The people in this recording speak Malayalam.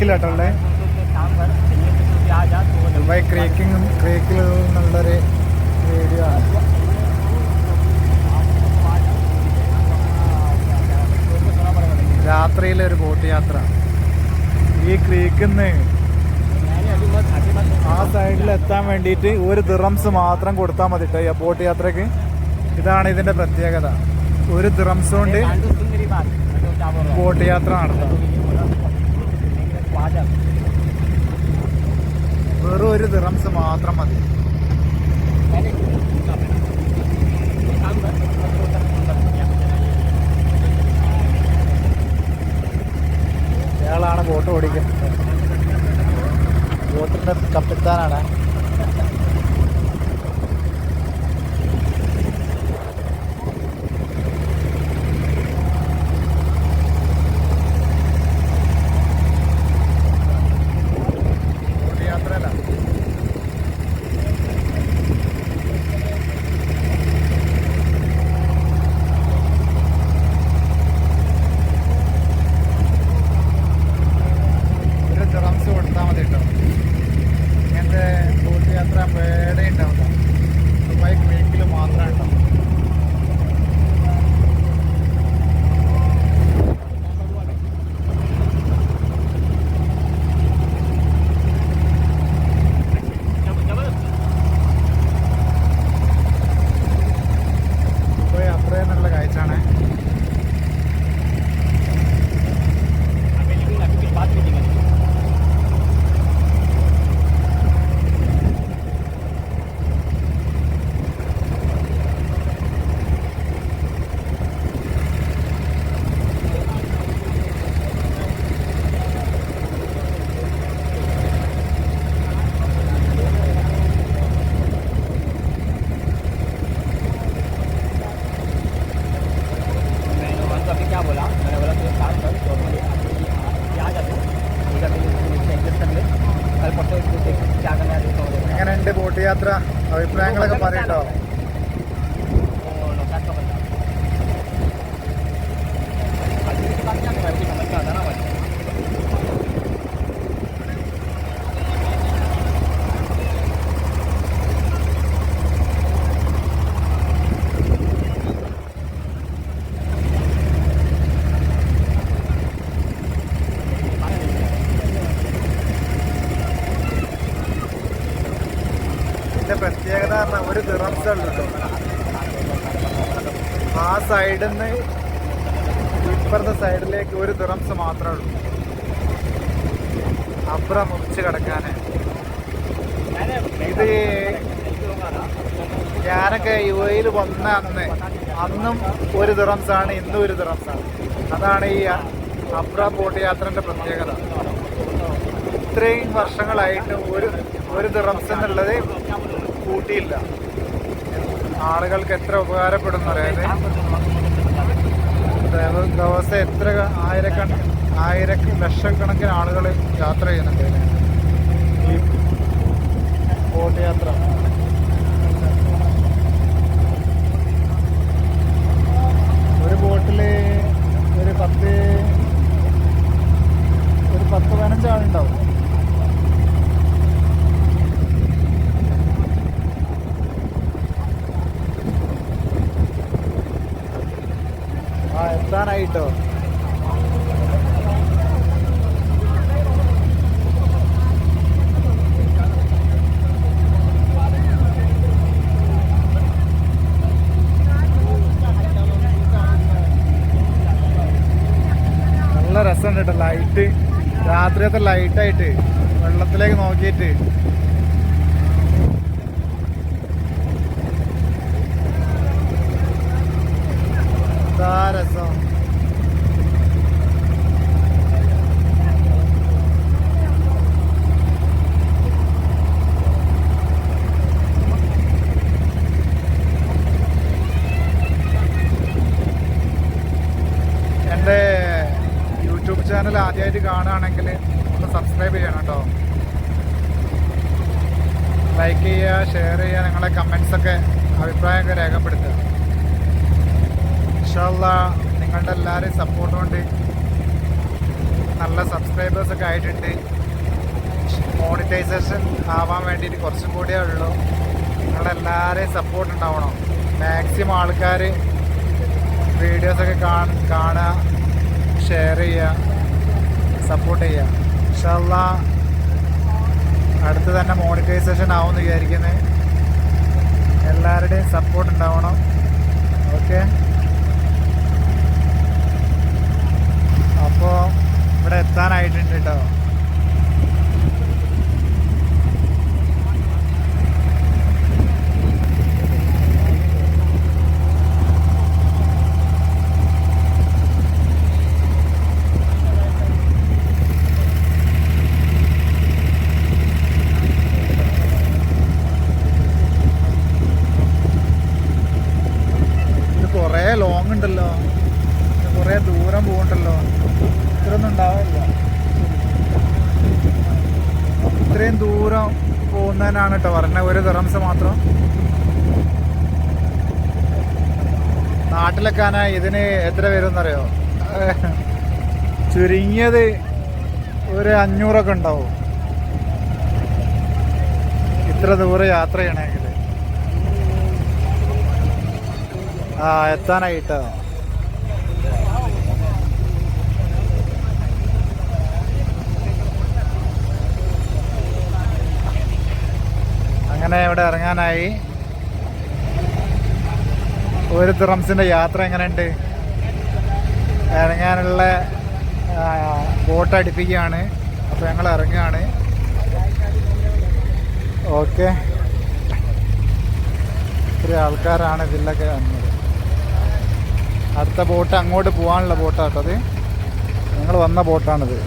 ക്രീക്കിലാട്ടുള്ളത്. ദുബായ് ക്രീക്കിൽ നല്ലൊരു വീഡിയോ ആണ്. രാത്രിയിലൊരു ബോട്ട് യാത്ര. ഈ ക്രീക്കിൽ നിന്ന് ആ സൈഡിൽ എത്താൻ വേണ്ടിയിട്ട് 1 ദിറംസ് മാത്രം കൊടുത്താൽ മതി കേട്ടോ ഈ ബോട്ട് യാത്രക്ക്. ഇതാണ് ഇതിൻ്റെ പ്രത്യേകത. 1 ദിറംസ് കൊണ്ട് ബോട്ട് യാത്ര നടത്താം. വെറും 1 ദിറംസ് മാത്രം മതി. ഇയാളാണ് ബോട്ട് ഓടിക്കുന്നത്. ബോട്ടിൻ്റെ കപ്പിത്താനാണ്. ബോട്ട് യാത്രയല്ല. കൊടുത്താൽ മതി കേട്ടോ. ഇങ്ങനത്തെ ബോട്ട് യാത്ര പേടെ ഉണ്ടാവില്ല. ദുബായ് ക്രീക്കിൽ മാത്രമേ ഉണ്ടാവും. ദുബായ് അത്രയും നല്ല കാഴ്ചയാണ്. എങ്ങനെയുണ്ട് ബോട്ട് യാത്ര? അഭിപ്രായങ്ങളൊക്കെ പറയട്ടോ. ഇതിന്റെ പ്രത്യേകത പറഞ്ഞാൽ 1 ദിറംസേ ഉള്ളൂ കേട്ടോ. ആ സൈഡിൽ നിന്ന് ഇപ്പുറത്തെ സൈഡിലേക്ക് 1 ദിറംസ് മാത്രമേ ഉള്ളൂ. അപ്പുറം മുറിച്ച് കിടക്കാന്. ഇത് ഞാനൊക്കെ UAE വന്ന അന്നും 1 ദിറംസാണ്, ഇന്നും 1 ദിറംസാണ്. അതാണ് ഈ അബ്ര ബോട്ട് യാത്രന്റെ പ്രത്യേകത. ഇത്രയും വർഷങ്ങളായിട്ട് 1 ദിറംസ് എന്നുള്ളത് കൂട്ടിയില്ല. ആളുകൾക്ക് എത്ര ഉപകാരപ്പെടുന്നു അറിയാതെ. ദിവസം എത്ര ലക്ഷക്കണക്കിന് ആളുകൾ യാത്ര ചെയ്യുന്നുണ്ട് ഈ ബോട്ട് യാത്ര. ഒരു ബോട്ടില് ഒരു 10-15 ആളുണ്ടാവും. എത്താനായിട്ടോ. നല്ല രസമുണ്ട് കേട്ടോ. ലൈറ്റ്, രാത്രിയത്തെ ലൈറ്റായിട്ട് വെള്ളത്തിലേക്ക് നോക്കിയിട്ട് എന്താ രസം. എൻ്റെ യൂട്യൂബ് ചാനൽ ആദ്യമായിട്ട് കാണുകയാണെങ്കിൽ ഒന്ന് സബ്സ്ക്രൈബ് ചെയ്യണം കേട്ടോ. ലൈക്ക് ചെയ്യുക, ഷെയർ ചെയ്യുക, നിങ്ങളെ കമൻസൊക്കെ അഭിപ്രായമൊക്കെ രേഖപ്പെടുത്തുക. ഇൻഷാ അല്ലാഹ് നിങ്ങളുടെ എല്ലാവരെയും സപ്പോർട്ട് കൊണ്ട് നല്ല സബ്സ്ക്രൈബേഴ്സൊക്കെ ആയിട്ടുണ്ട്. മോണിറ്റൈസേഷൻ ആവാൻ വേണ്ടിയിട്ട് കുറച്ചും കൂടിയേ ഉള്ളൂ. നിങ്ങളെല്ലാവരെയും സപ്പോർട്ട് ഉണ്ടാവണം. മാക്സിമം ആൾക്കാർ വീഡിയോസൊക്കെ കാണുക, ഷെയർ ചെയ്യുക, സപ്പോർട്ട് ചെയ്യുക. ഇൻഷാ അല്ലാഹ് അടുത്ത് തന്നെ മോണിറ്റൈസേഷൻ ആവുമെന്ന് വിചാരിക്കുന്നത്. എല്ലാവരുടെയും സപ്പോർട്ട് ഉണ്ടാവണം. ഓക്കെ, അപ്പോൾ ഇവിടെ എത്താനായിട്ടുണ്ട് കേട്ടോ. കുറേ ലോങ് ഉണ്ടല്ലോ, കുറേ ദൂരം പോകണ്ടല്ലോ. ഇത്രയൊന്നും ഉണ്ടാവില്ല. ഇത്രയും ദൂരം പോകുന്നതിനാണ് കേട്ടോ പറഞ്ഞത് 1 ദിർഹംസ് മാത്രം. നാട്ടിലെക്കാനായി ഇതിന് എത്ര വരുമെന്നറിയോ? ചുരുങ്ങിയത് ഒരു 500 ഉണ്ടാവും ഇത്ര ദൂരം യാത്ര ചെയ്യണമെങ്കിൽ. എത്താനായിട്ടോ. അങ്ങനെ ഇവിടെ ഇറങ്ങാനായി. 1 ദിർഹംസിന്റെ യാത്ര എങ്ങനെയുണ്ട്? ഇറങ്ങാനുള്ള ബോട്ട് അടുപ്പിക്കുകയാണ്. അപ്പോൾ ഞങ്ങൾ ഇറങ്ങുകയാണ്. ഓക്കെ, ഇത്രയും ആൾക്കാരാണ് ഇതിലൊക്കെ വന്നത്. അടുത്ത ബോട്ട് അങ്ങോട്ട് പോകാനുള്ള ബോട്ടാട്ടോ അത്. ഞങ്ങൾ വന്ന ബോട്ടാണിത്.